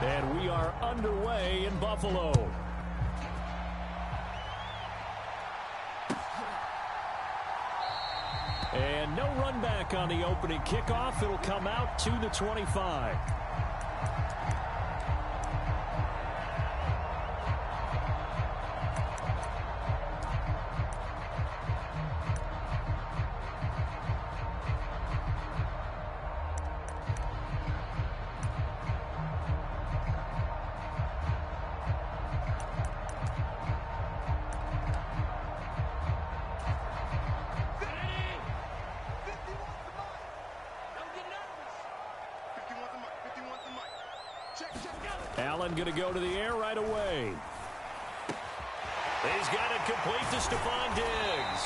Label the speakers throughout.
Speaker 1: And we are underway in Buffalo. And no run back on the opening kickoff. It'll come out to the 25. Allen going to go to the air right away. He's got it complete to Stephon Diggs.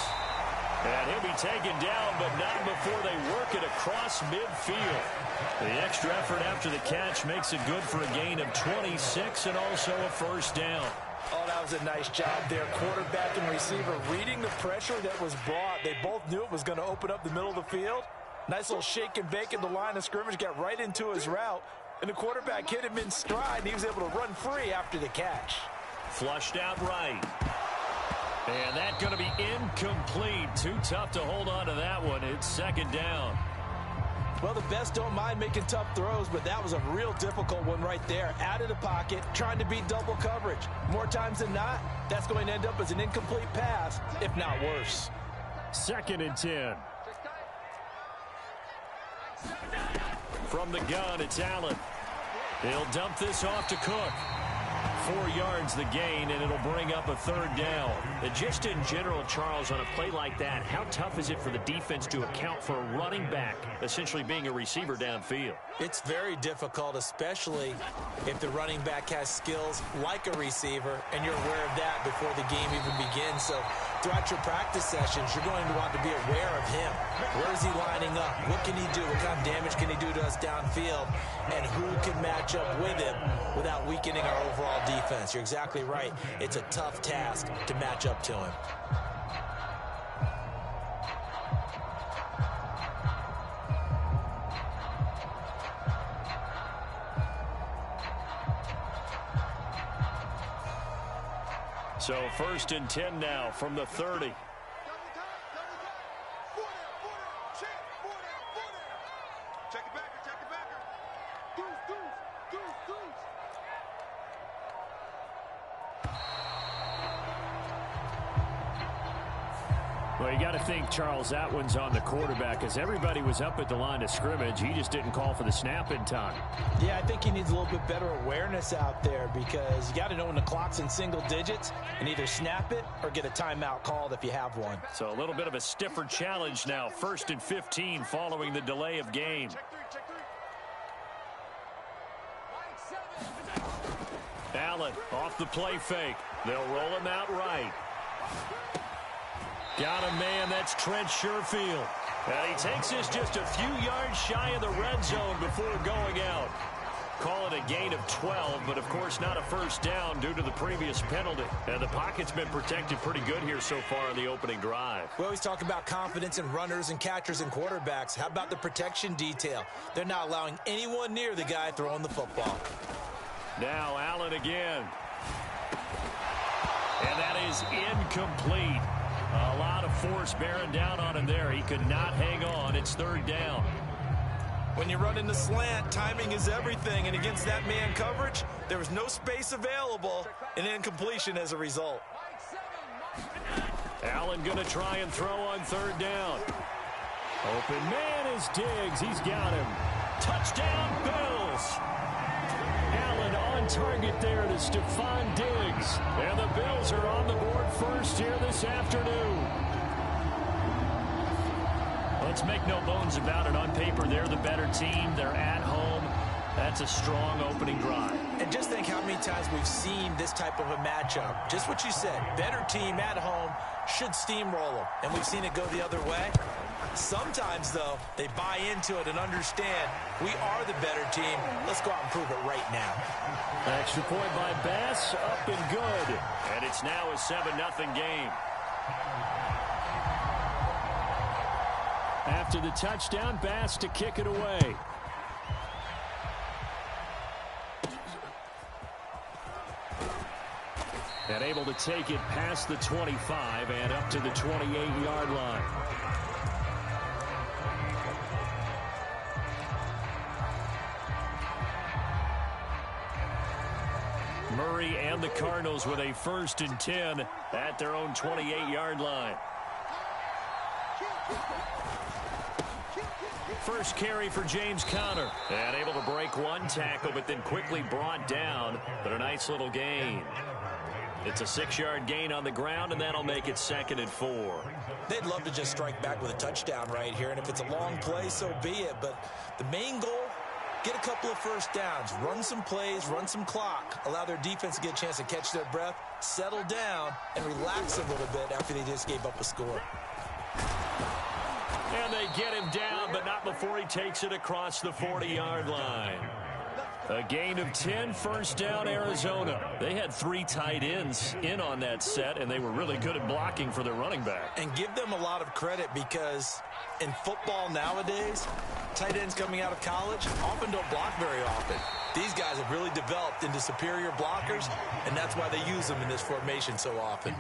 Speaker 1: And he'll be taken down, but not before they work it across midfield. The extra effort after the catch makes it good for a gain of 26 and also a first down.
Speaker 2: Oh, that was a nice job there. Quarterback and receiver reading the pressure that was brought. They both knew it was going to open up the middle of the field. Nice little shake and bake at the line of scrimmage, got right into his route. And the quarterback hit him in stride, and he was able to run free after the catch.
Speaker 1: Flushed out right. And that's going to be incomplete. Too tough to hold on to that one. It's second down.
Speaker 2: Well, the best don't mind making tough throws, but that was a real difficult one right there. Out of the pocket, trying to beat double coverage. More times than not, that's going to end up as an incomplete pass, if not worse.
Speaker 1: 2nd and 10. From the gun, it's Allen. He'll dump this off to Cook. 4 yards the gain, and it'll bring up a third down.
Speaker 3: Just in general, Charles, on a play like that, how tough is it for the defense to account for a running back essentially being a receiver downfield?
Speaker 2: It's very difficult, especially if the running back has skills like a receiver, and you're aware of that before the game even begins. So throughout your practice sessions, you're going to want to be aware of him. Where is he lining up? What can he do? What kind of damage can he do to us downfield? And who can match up with him without weakening our overall defense? You're exactly right. It's a tough task to match up to him.
Speaker 1: So 1st and 10 now from the 30. Well, you got to think, Charles, that one's on the quarterback as everybody was up at the line of scrimmage. He just didn't call for the snap in time.
Speaker 2: Yeah, I think he needs a little bit better awareness out there because you got to know when the clock's in single digits and either snap it or get a timeout called if you have one.
Speaker 1: So a little bit of a stiffer challenge now. 1st and 15 following the delay of game. Allen off the play fake. They'll roll him out right. Got a man, that's Trent Sherfield. And he takes this just a few yards shy of the red zone before going out. Call it a gain of 12, but of course not a first down due to the previous penalty. And the pocket's been protected pretty good here so far in the opening drive.
Speaker 2: We always talk about confidence in runners and catchers and quarterbacks. How about the protection detail? They're not allowing anyone near the guy throwing the football.
Speaker 1: Now Allen again. And that is incomplete. A lot of force bearing down on him there. He could not hang on. It's 3rd down.
Speaker 2: When you run in the slant, timing is everything. And against that man coverage, there was no space available. An incompletion as a result.
Speaker 1: Allen going to try and throw on 3rd down. Open man is Diggs. He's got him. Touchdown, Bills. Allen on target there to Stephon Diggs. And the Bills are on the board first here this afternoon. Let's make no bones about it. On paper, they're the better team. They're at home. That's a strong opening drive.
Speaker 2: And just think how many times we've seen this type of a matchup. Just what you said. Better team at home should steamroll them. And we've seen it go the other way. Sometimes, though, they buy into it and understand we are the better team. Let's go out and prove it right now.
Speaker 1: Extra point by Bass, up and good. And it's now a 7-0 game. After the touchdown, Bass to kick it away. And able to take it past the 25 and up to the 28-yard line. Murray and the Cardinals with a 1st and 10 at their own 28-yard line. First carry for James Conner. And able to break one tackle, but then quickly brought down. But a nice little gain. It's a 6-yard gain on the ground, and that'll make it 2nd and 4.
Speaker 2: They'd love to just strike back with a touchdown right here, and if it's a long play, so be it. But the main goal, get a couple of first downs, run some plays, run some clock, allow their defense to get a chance to catch their breath, settle down, and relax a little bit after they just gave up a score.
Speaker 1: And they get him down, but not before he takes it across the 40-yard line. A gain of 10, 1st down, Arizona. They had 3 tight ends in on that set, and they were really good at blocking for their running back.
Speaker 2: And give them a lot of credit because in football nowadays, tight ends coming out of college often don't block very often. These guys have really developed into superior blockers, and that's why they use them in this formation so often.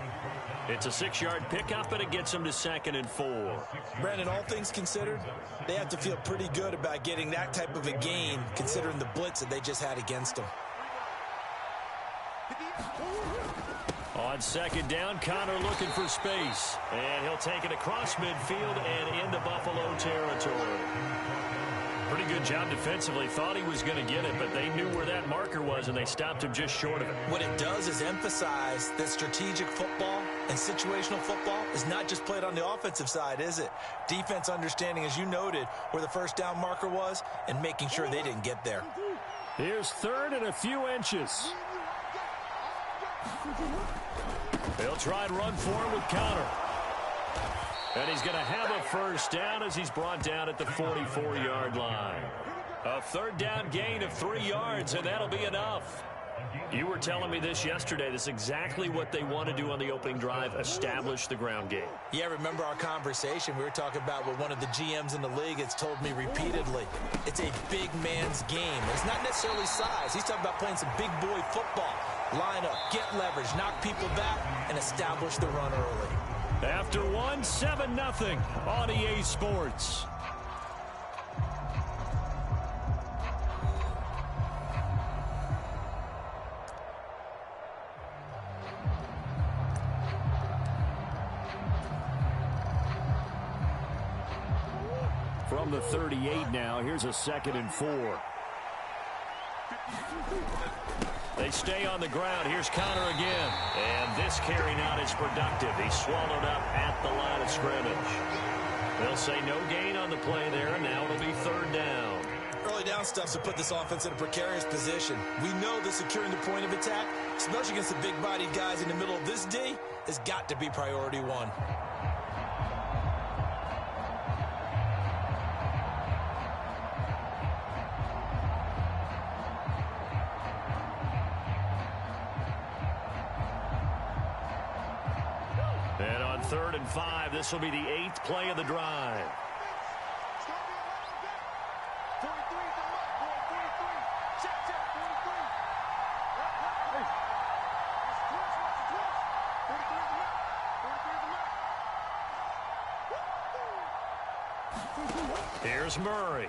Speaker 1: It's a 6-yard pickup, and it gets them to 2nd and 4.
Speaker 2: Brandon, all things considered, they have to feel pretty good about getting that type of a gain, considering the blitz that they just had against them.
Speaker 1: On 2nd down, Conner looking for space. And he'll take it across midfield and into Buffalo territory. Pretty good job defensively. Thought he was going to get it, but they knew where that marker was, and they stopped him just short of it.
Speaker 2: What it does is emphasize that strategic football and situational football is not just played on the offensive side, is it? Defense understanding, as you noted, where the 1st down marker was and making sure they didn't get there.
Speaker 1: Here's 3rd and a few inches. They'll try and run for him with Conner. And he's going to have a 1st down as he's brought down at the 44-yard line. A 3rd down gain of 3 yards, and that'll be enough. You were telling me this yesterday. This is exactly what they want to do on the opening drive, establish the ground game.
Speaker 2: Yeah, remember our conversation. We were talking about what one of the GMs in the league has told me repeatedly. It's a big man's game. It's not necessarily size. He's talking about playing some big boy football. Line up, get leverage, knock people back, and establish the run early.
Speaker 1: After 7-0 on EA Sports. From the 38 now, here's a 2nd and 4. They stay on the ground. Here's Conner again. And this carry not as productive. He's swallowed up at the line of scrimmage. They'll say no gain on the play there, and now it'll be 3rd down.
Speaker 2: Early down stuff to put this offense in a precarious position. We know that securing the point of attack, especially against the big-bodied guys in the middle of this D, has got to be priority 1.
Speaker 1: And on 3rd and 5, this will be the 8th play of the drive. Here's Murray.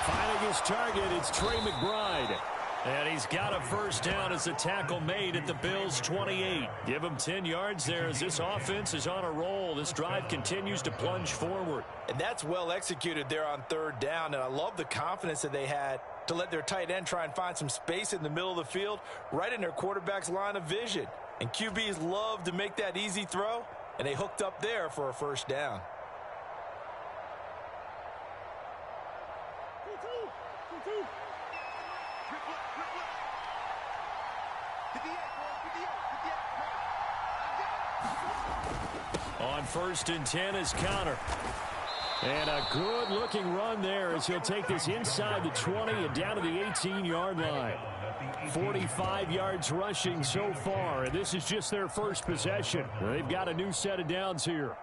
Speaker 1: Finding his target, it's Trey McBride. And he's got a 1st down as the tackle made at the Bills' 28. Give him 10 yards there as this offense is on a roll. This drive continues to plunge forward.
Speaker 2: And that's well executed there on 3rd down. And I love the confidence that they had to let their tight end try and find some space in the middle of the field, right in their quarterback's line of vision. And QBs love to make that easy throw, and they hooked up there for a 1st down.
Speaker 1: On 1st and 10 is Conner. And a good-looking run there as he'll take this inside the 20 and down to the 18-yard line. 45 yards rushing so far, and this is just their first possession. They've got a new set of downs here.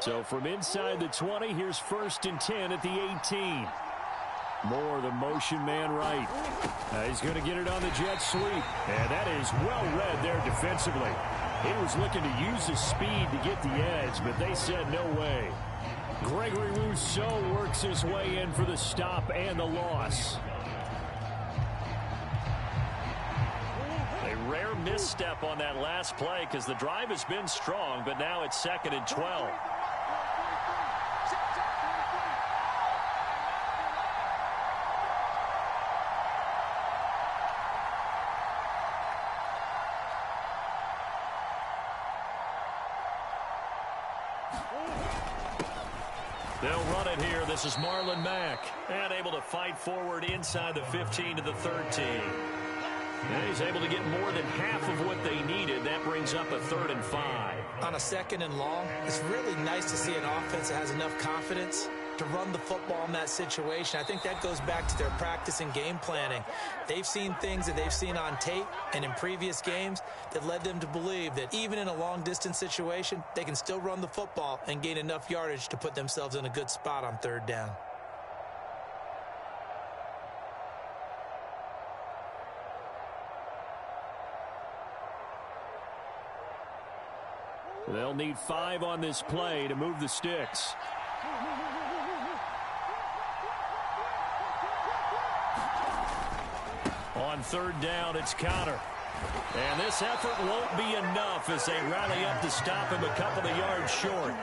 Speaker 1: So from inside the 20, here's 1st and 10 at the 18. Moore, the motion man right. He's going to get it on the jet sweep. And that is well read there defensively. He was looking to use his speed to get the edge, but they said no way. Gregory Rousseau works his way in for the stop and the loss. A rare misstep on that last play because the drive has been strong, but now it's 2nd and 12. They'll run it here. This is Marlon Mack. And able to fight forward inside the 15 to the 13. And he's able to get more than half of what they needed. That brings up a 3rd and 5.
Speaker 2: On a 2nd and long, it's really nice to see an offense that has enough confidence to run the football in that situation. I think that goes back to their practice and game planning. They've seen things that they've seen on tape and in previous games that led them to believe that even in a long-distance situation, they can still run the football and gain enough yardage to put themselves in a good spot on 3rd down.
Speaker 1: They'll need 5 on this play to move the sticks. On 3rd down, it's Connor. And this effort won't be enough as they rally up to stop him a couple of yards short.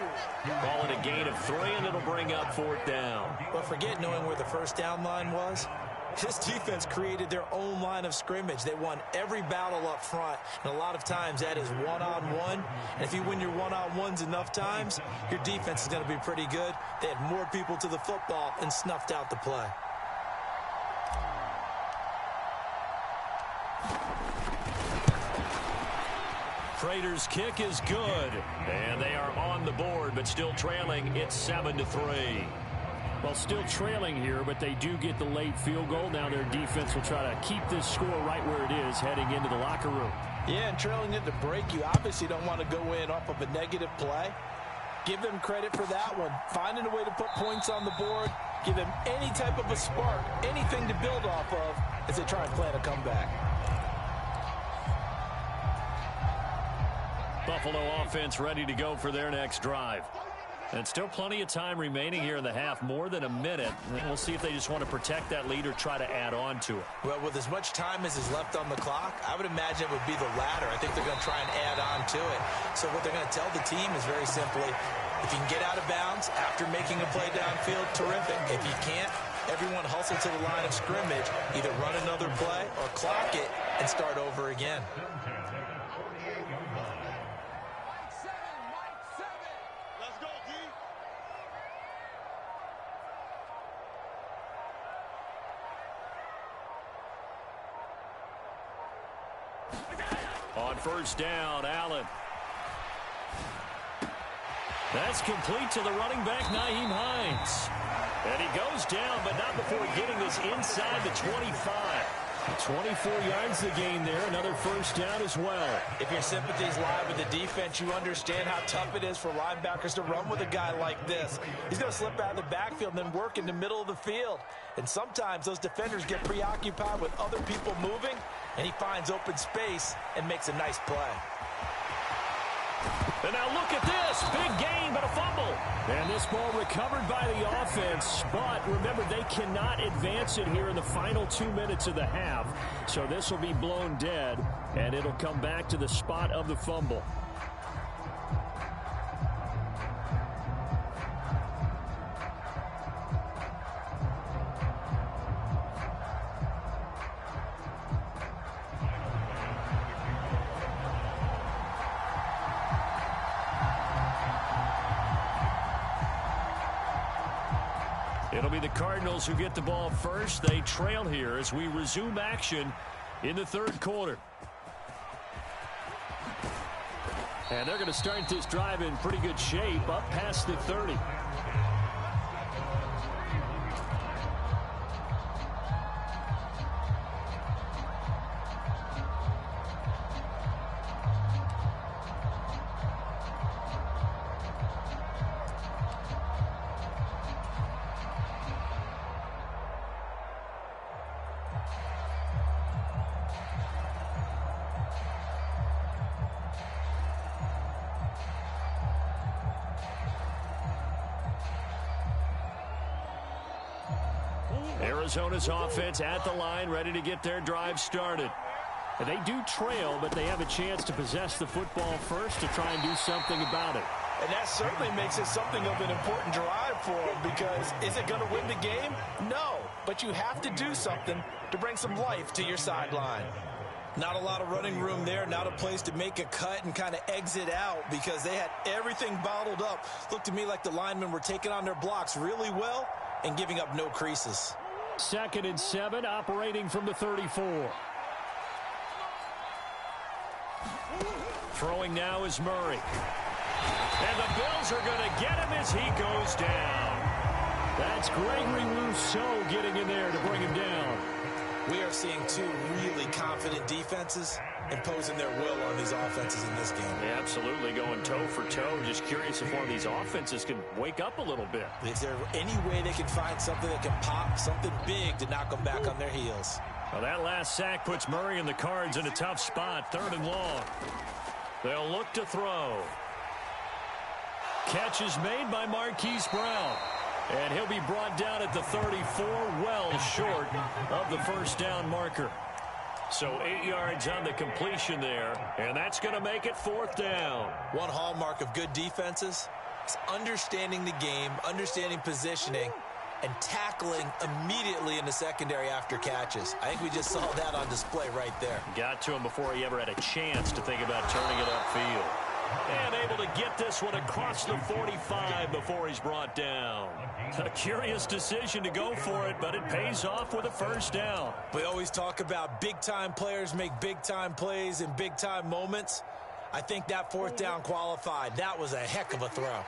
Speaker 1: Call it a gain of 3, and it'll bring up 4th down.
Speaker 2: But forget knowing where the 1st down line was. This defense created their own line of scrimmage. They won every battle up front, and a lot of times that is one-on-one. And if you win your one-on-ones enough times, your defense is going to be pretty good. They had more people to the football and snuffed out the play.
Speaker 1: Prater's kick is good, and they are on the board, but still trailing. It's 7-3. Well, still trailing here, but they do get the late field goal. Now their defense will try to keep this score right where it is heading into the locker room.
Speaker 4: Yeah, and trailing it to break, you obviously don't want to go in off of a negative play. Give them credit for that one. Finding a way to put points on the board, give them any type of a spark, anything to build off of as they try and plan a comeback.
Speaker 1: Buffalo offense ready to go for their next drive. And still plenty of time remaining here in the half, more than a minute. And we'll see if they just want to protect that lead or try to add on to it.
Speaker 2: Well, with as much time as is left on the clock, I would imagine it would be the latter. I think they're going to try and add on to it. So what they're going to tell the team is very simply, if you can get out of bounds after making a play downfield, terrific. If you can't, everyone hustle to the line of scrimmage, either run another play or clock it and start over again.
Speaker 1: On 1st down, Allen. That's complete to the running back, Nyheim Hines. And he goes down, but not before getting this inside the 25. 24 yards the gain there, another 1st down as well.
Speaker 4: If your sympathies lie with the defense, you understand how tough it is for linebackers to run with a guy like this. He's going to slip out of the backfield and then work in the middle of the field. And sometimes those defenders get preoccupied with other people moving, and he finds open space and makes a nice play.
Speaker 1: And now look at this. Big gain, but a fumble. And this ball recovered by the offense. But remember, they cannot advance it here in the final 2 minutes of the half. So this will be blown dead, and it'll come back to the spot of the fumble. It'll be the Cardinals who get the ball first. They trail here as we resume action in the 3rd quarter. And they're going to start this drive in pretty good shape, up past the 30. Arizona's offense at the line, ready to get their drive started. And they do trail, but they have a chance to possess the football first to try and do something about it.
Speaker 4: And that certainly makes it something of an important drive for them, because is it going to win the game? No, but you have to do something to bring some life to your sideline. Not a lot of running room there, not a place to make a cut and kind of exit out, because they had everything bottled up. Looked to me like the linemen were taking on their blocks really well and giving up no creases.
Speaker 1: 2nd and 7, operating from the 34. Throwing now is Murray. And the Bills are going to get him as he goes down. That's Gregory Rousseau getting in there to bring him down.
Speaker 4: We are seeing two really confident defenses imposing their will on these offenses in this game.
Speaker 3: Yeah, absolutely, going toe for toe. Just curious if one of these offenses can wake up a little bit.
Speaker 4: Is there any way they can find something that can pop, something big to knock them back on their heels?
Speaker 1: Well, that last sack puts Murray and the Cards in a tough spot. 3rd and long. They'll look to throw. Catch is made by Marquise Brown. And he'll be brought down at the 34, well short of the first down marker. So 8 yards on the completion there, and that's going to make it 4th down.
Speaker 4: One hallmark of good defenses is understanding the game, understanding positioning, and tackling immediately in the secondary after catches. I think we just saw that on display right there.
Speaker 3: Got to him before he ever had a chance to think about turning it upfield.
Speaker 1: And able to get this one across the 45 before he's brought down. A curious decision to go for it, but it pays off with a first down.
Speaker 4: We always talk about big-time players make big-time plays in big-time moments. I think that 4th down qualified. That was a heck of a throw.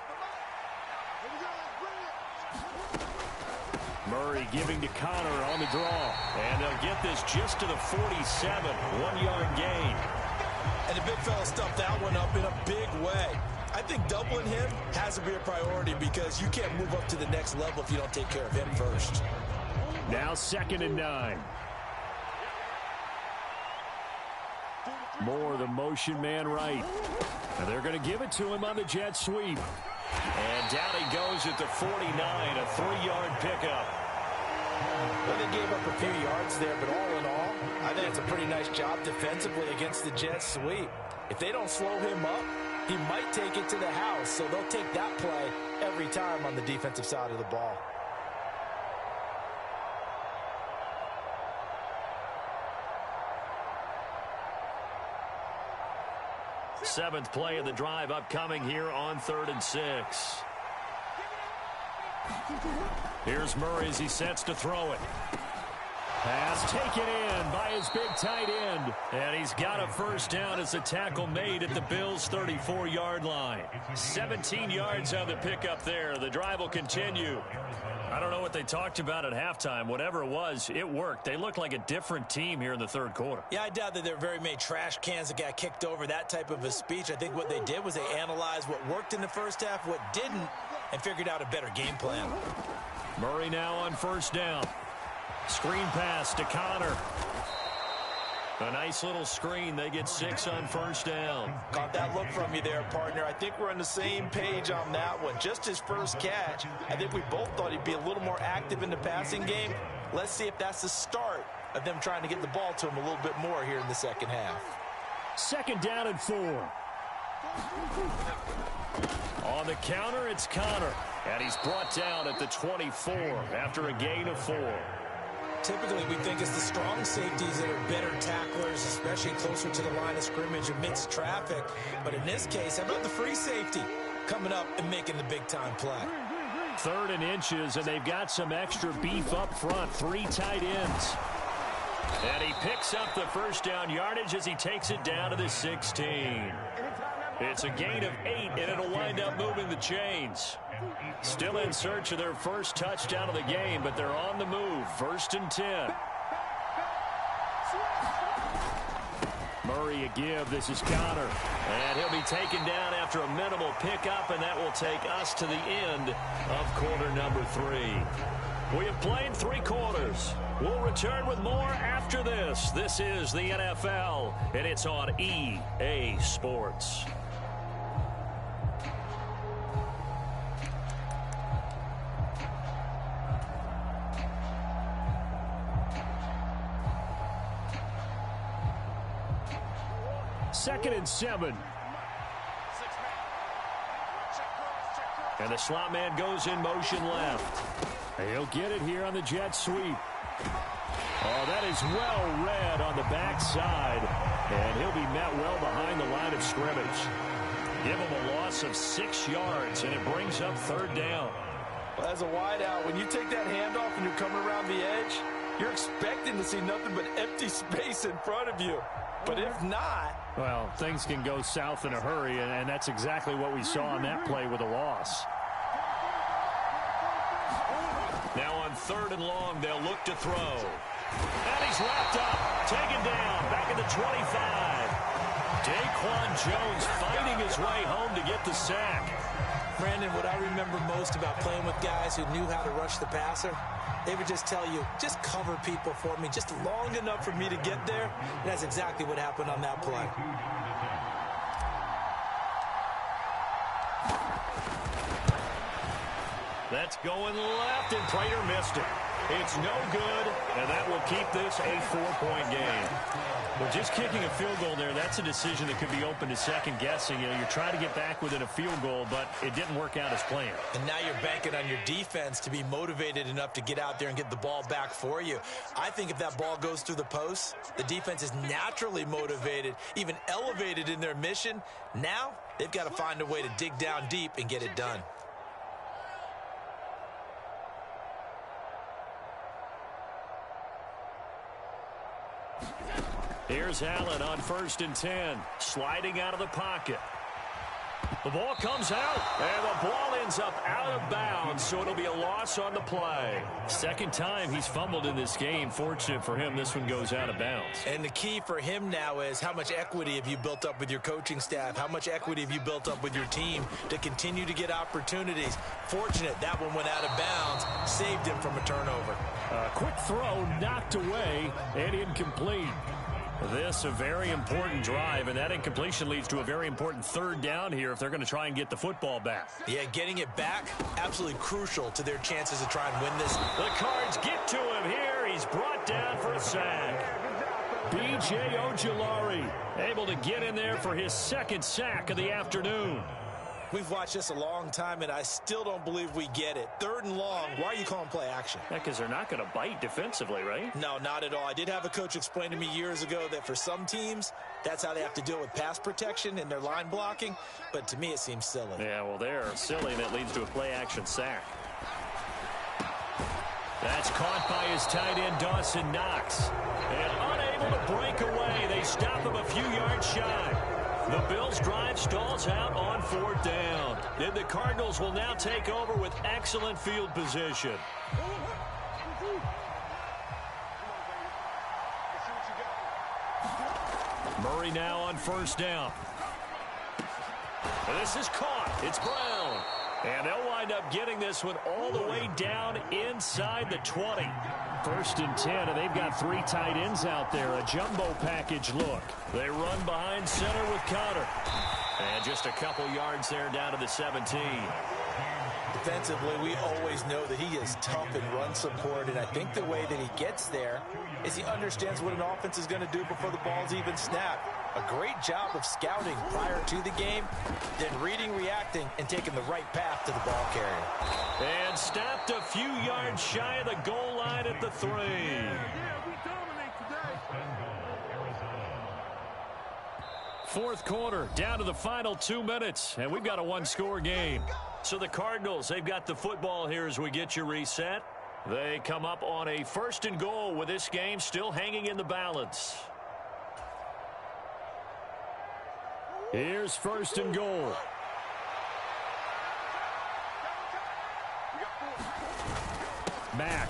Speaker 1: Murray giving to Connor on the draw. And they'll get this just to the 47. 1-yard gain.
Speaker 4: And the big fella stuffed that one up in a big way. I think doubling him has to be a priority, because you can't move up to the next level if you don't take care of him first.
Speaker 1: Now 2nd and 9. Moore, the motion man right. And they're going to give it to him on the jet sweep. And down he goes at the 49, a 3-yard pickup.
Speaker 4: Well, they gave up a few yards there, but all in all, I think it's a pretty nice job defensively against the jet sweep. If they don't slow him up, he might take it to the house, so they'll take that play every time on the defensive side of the ball.
Speaker 1: Seventh play of the drive upcoming here on 3rd and 6. Here's Murray as he sets to throw it. Pass taken in by his big tight end. And he's got a first down as the tackle made at the Bills' 34-yard line. 17 yards on the pickup there. The drive will continue. I don't know what they talked about at halftime. Whatever it was, it worked. They look like a different team here in the 3rd quarter.
Speaker 4: Yeah, I doubt that there are very many trash cans that got kicked over, that type of a speech. I think what they did was they analyzed what worked in the first half, what didn't, and figured out a better game plan.
Speaker 1: Murray now on first down. Screen pass to Connor. A nice little screen. They get 6 on first down.
Speaker 4: Caught that look from you there, partner. I think we're on the same page on that one. Just his first catch. I think we both thought he'd be a little more active in the passing game. Let's see if that's the start of them trying to get the ball to him a little bit more here in the second half.
Speaker 1: 2nd down and 4. On the counter, it's Connor. And he's brought down at the 24 after a gain of 4.
Speaker 4: Typically, we think it's the strong safeties that are better tacklers, especially closer to the line of scrimmage amidst traffic. But in this case, how about the free safety coming up and making the big-time play?
Speaker 1: 3rd and inches, and they've got some extra beef up front. 3 tight ends. And he picks up the first down yardage as he takes it down to the 16. It's a gain of 8, and it'll wind up moving the chains. Still in search of their first touchdown of the game, but they're on the move. 1st and 10. Murray a give. This is Connor. And he'll be taken down after a minimal pickup, and that will take us to the end of quarter number 3. We have played 3 quarters. We'll return with more after this. This is the NFL, and it's on EA Sports. 2nd and 7. And the slot man goes in motion left. He'll get it here on the jet sweep. Oh, that is well read on the backside. And he'll be met well behind the line of scrimmage. Give him a loss of 6 yards, and it brings up 3rd down.
Speaker 4: Well, as a wideout, when you take that handoff and you're coming around the edge, you're expecting to see nothing but empty space in front of you. But if not...
Speaker 1: Well, things can go south in a hurry, and that's exactly what we saw on that play with a loss. Now on 3rd and long, they'll look to throw. And he's wrapped up, taken down, back at the 25. Daquan Jones fighting his way home to get the sack.
Speaker 2: Brandon, what I remember most about playing with guys who knew how to rush the passer, they would just tell you, just cover people for me, just long enough for me to get there. And that's exactly what happened on that play.
Speaker 1: That's going left, and Prater missed it. It's no good, and that will keep this a 4-point game. Well, just kicking a field goal there, that's a decision that could be open to second guessing. You know, you're trying to get back within a field goal, but it didn't work out as planned.
Speaker 2: And now you're banking on your defense to be motivated enough to get out there and get the ball back for you. I think if that ball goes through the post, the defense is naturally motivated, even elevated in their mission. Now they've got to find a way to dig down deep and get it done.
Speaker 1: Here's Allen on 1st and 10, sliding out of the pocket. The ball comes out, and the ball ends up out of bounds, so it'll be a loss on the play. 2nd time he's fumbled in this game. Fortunate for him, this one goes out of bounds.
Speaker 2: And the key for him now is how much equity have you built up with your coaching staff? How much equity have you built up with your team to continue to get opportunities? Fortunate that one went out of bounds, saved him from a turnover.
Speaker 1: A quick throw knocked away and incomplete. This a very important drive, and that incompletion leads to a very important 3rd down here if they're going to try and get the football back.
Speaker 2: Yeah, getting it back, absolutely crucial to their chances to try and win this.
Speaker 1: The Cards get to him here. He's brought down for a sack. B.J. Ojulari able to get in there for his 2nd sack of the afternoon.
Speaker 2: We've watched this a long time, and I still don't believe we get it. 3rd and long, why are you calling play action?
Speaker 1: Yeah, because they're not going to bite defensively, right?
Speaker 2: No, not at all. I did have a coach explain to me years ago that for some teams, that's how they have to deal with pass protection and their line blocking. But to me, it seems silly.
Speaker 1: Yeah, well, they're silly, and it leads to a play-action sack. That's caught by his tight end, Dawson Knox. And unable to break away. They stop him a few yards shy. The Bills' drive stalls out on 4th down. And the Cardinals will now take over with excellent field position. Murray now on 1st down. This is caught. It's Brown. And they'll wind up getting this one all the way down inside the 20. 1st and 10, and they've got 3 tight ends out there. A jumbo package look. They run behind center with Cotter. And just a couple yards there down to the 17.
Speaker 2: Defensively, we always know that he is tough in run support, and I think the way that he gets there is he understands what an offense is going to do before the ball's even snapped. A great job of scouting prior to the game, then reading, reacting, and taking the right path to the ball carrier.
Speaker 1: And stopped a few yards shy of the goal line at the 3. Fourth quarter, down to the final 2 minutes, and we've got a 1-score game. So the Cardinals, they've got the football here as we get you reset. They come up on a 1st and goal with this game still hanging in the balance. Here's 1st and goal. Mack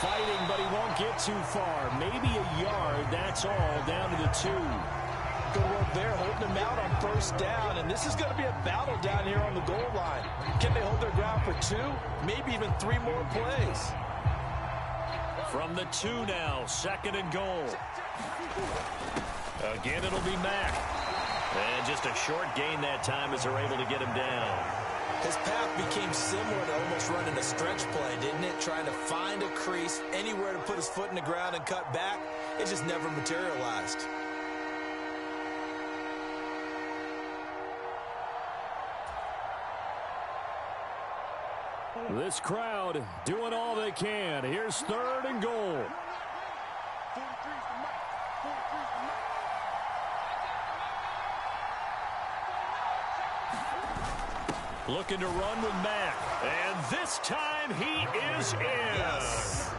Speaker 1: fighting, but he won't get too far. Maybe a yard, that's all, down to the 2.
Speaker 4: Good work there, holding them out on 1st down, and this is going to be a battle down here on the goal line. Can they hold their ground for 2, maybe even 3 more plays?
Speaker 1: From the 2 now, 2nd and goal. Again, it'll be Mack. And just a short gain that time as they're able to get him down.
Speaker 2: His path became similar to almost running a stretch play, didn't it? Trying to find a crease, anywhere to put his foot in the ground and cut back. It just never materialized.
Speaker 1: This crowd doing all they can. Here's 3rd and goal. Looking to run with Mack. And this time he is in.
Speaker 4: Yes.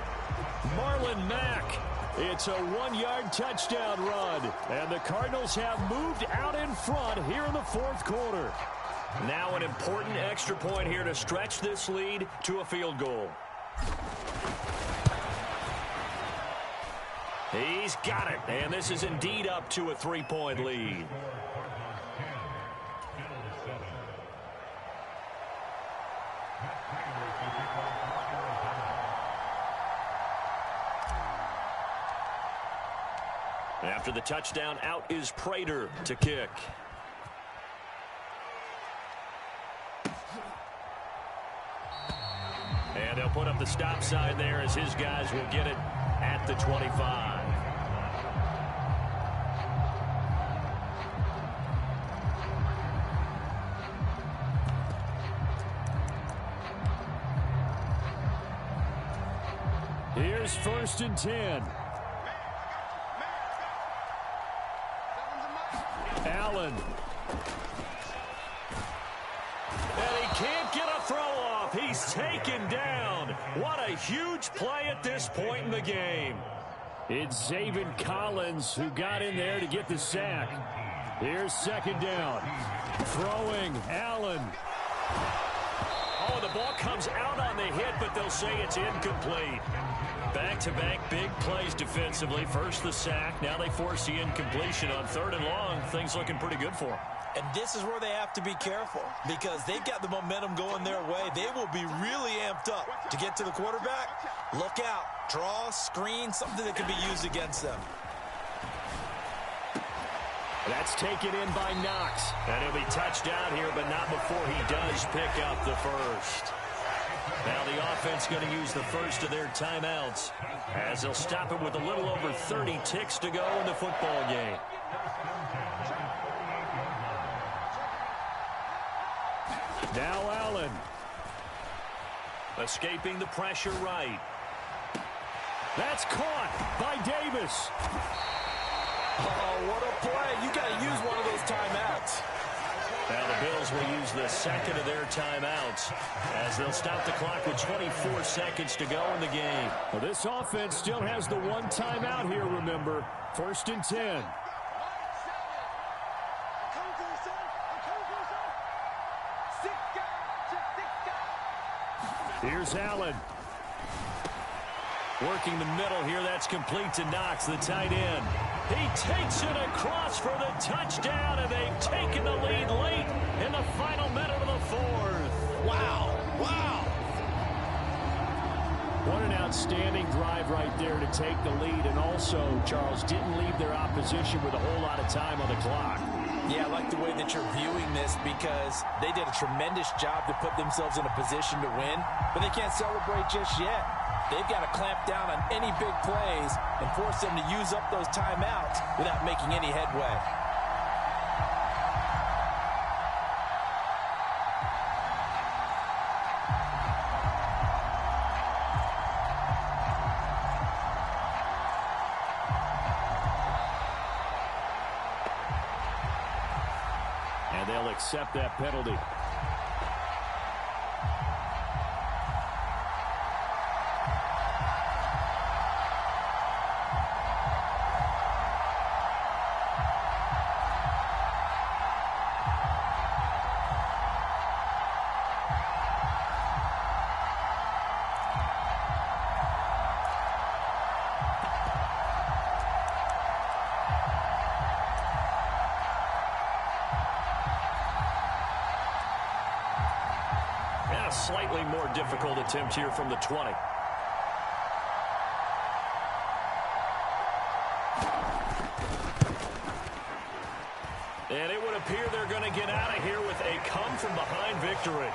Speaker 1: Marlon Mack. It's a 1-yard touchdown run. And the Cardinals have moved out in front here in the 4th quarter.
Speaker 3: Now an important extra point here to stretch this lead to a field goal. He's got it. And this is indeed up to a 3-point lead. After the touchdown, out is Prater to kick. And they'll put up the stop sign there as his guys will get it at the 25.
Speaker 1: Here's 1st and 10. Allen. And he can't get a throw off. He's taken down. What a huge play at this point in the game. It's Zaven Collins who got in there to get the sack. Here's 2nd down. Throwing, Allen.
Speaker 3: Oh, the ball comes out on the hit, but they'll say it's incomplete. Back-to-back big plays defensively. First the sack. Now they force the incompletion on 3rd and long. Things looking pretty good for them.
Speaker 4: And this is where they have to be careful because they've got the momentum going their way. They will be really amped up to get to the quarterback. Look out. Draw, screen, something that can be used against them.
Speaker 1: That's taken in by Knox.
Speaker 3: And he'll be touched down here, but not before he does pick up the first. Now the offense going to use the first of their timeouts as they'll stop it with a little over 30 ticks to go in the football game.
Speaker 1: Now Allen.
Speaker 3: Escaping the pressure right.
Speaker 1: That's caught by Davis.
Speaker 4: Oh, what a play. You got to use one of those timeouts.
Speaker 3: Now the Bills will use the second of their timeouts as they'll stop the clock with 24 seconds to go in the game.
Speaker 1: Well, this offense still has the one timeout here, remember. 1st and 10. Here's Allen. Working the middle here. That's complete to Knox, the tight end. He takes it across for the touchdown, and they've taken the lead late in the final minute of the 4th.
Speaker 4: Wow. Wow.
Speaker 1: What an outstanding drive right there to take the lead. And also, Charles, didn't leave their opposition with a whole lot of time on the clock.
Speaker 4: Yeah, I like the way that you're viewing this because they did a tremendous job to put themselves in a position to win, but they can't celebrate just yet. They've got to clamp down on any big plays and force them to use up those timeouts without making any headway.
Speaker 1: And they'll accept that penalty.
Speaker 3: Slightly more difficult attempt here from the 20. And it would appear they're going to get out of here with a come-from-behind victory.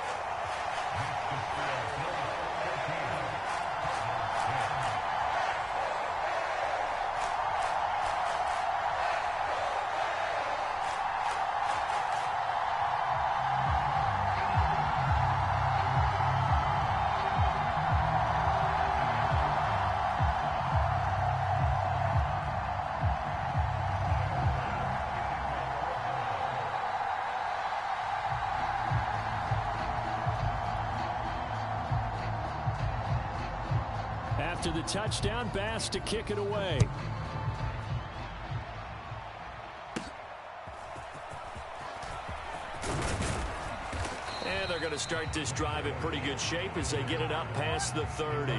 Speaker 1: After the touchdown, Bass to kick it away. And they're going to start this drive in pretty good shape as they get it up past the 30.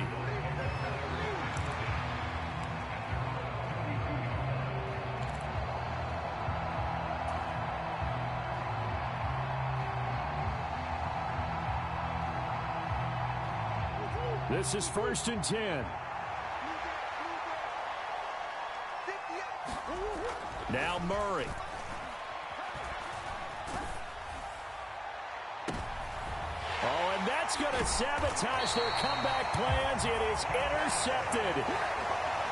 Speaker 1: This is 1st and 10. Now Murray. Oh, and that's going to sabotage their comeback plans. It is intercepted.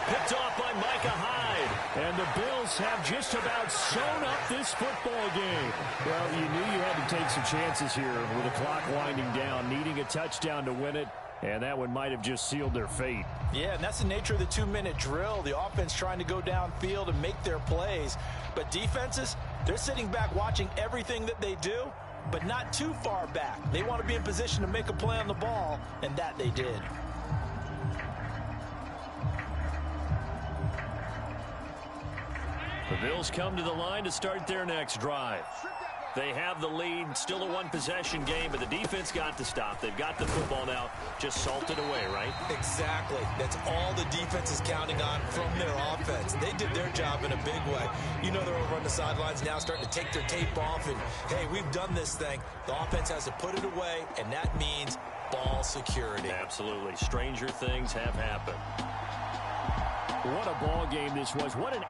Speaker 1: Picked off by Micah Hyde. And the Bills have just about sewn up this football game. Well, you knew you had to take some chances here with the clock winding down, needing a touchdown to win it. And that one might have just sealed their fate.
Speaker 4: Yeah, and that's the nature of the 2-minute drill. The offense trying to go downfield and make their plays. But defenses, they're sitting back watching everything that they do, but not too far back. They want to be in position to make a play on the ball, and that they did.
Speaker 1: The Bills come to the line to start their next drive. They have the lead, still a one-possession game, but the defense got to stop. They've got the football now, just salted away, right?
Speaker 2: Exactly. That's all the defense is counting on from their offense. They did their job in a big way. You know they're over on the sidelines now starting to take their tape off, and, hey, we've done this thing. The offense has to put it away, and that means ball security.
Speaker 1: Absolutely. Stranger things have happened. What a ball game this was. What an